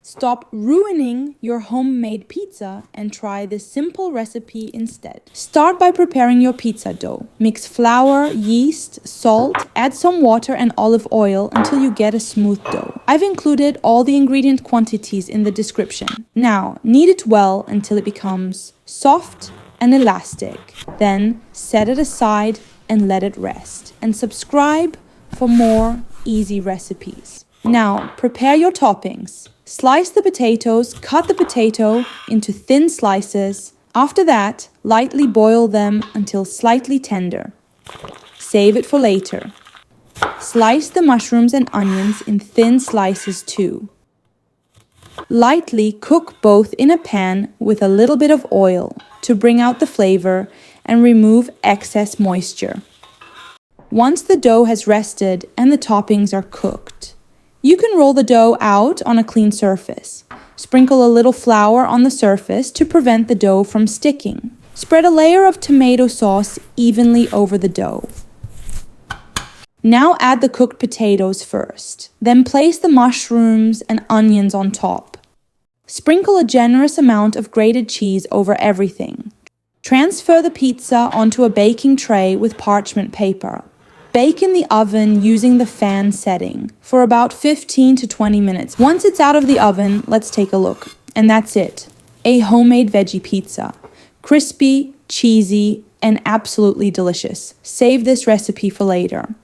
Stop ruining your homemade pizza and try this simple recipe instead. Start by preparing your pizza dough. Mix flour, yeast, salt, add some water and olive oil until you get a smooth dough. I've included all the ingredient quantities in the description. Now, knead it well until it becomes soft and elastic. Then set it aside and let it rest. And subscribe for more easy recipes. Now, prepare your toppings. Slice the potatoes, cut the potato into thin slices. After that, lightly boil them until slightly tender. Save it for later. Slice the mushrooms and onions in thin slices too. Lightly cook both in a pan with a little bit of oil to bring out the flavor and remove excess moisture. Once the dough has rested and the toppings are cooked, you can roll the dough out on a clean surface. Sprinkle a little flour on the surface to prevent the dough from sticking. Spread a layer of tomato sauce evenly over the dough. Now add the cooked potatoes first. Then place the mushrooms and onions on top. Sprinkle a generous amount of grated cheese over everything. Transfer the pizza onto a baking tray with parchment paper. Bake in the oven using the fan setting for about 15 to 20 minutes. Once it's out of the oven, let's take a look. And that's it. A homemade veggie pizza. Crispy, cheesy, and absolutely delicious. Save this recipe for later.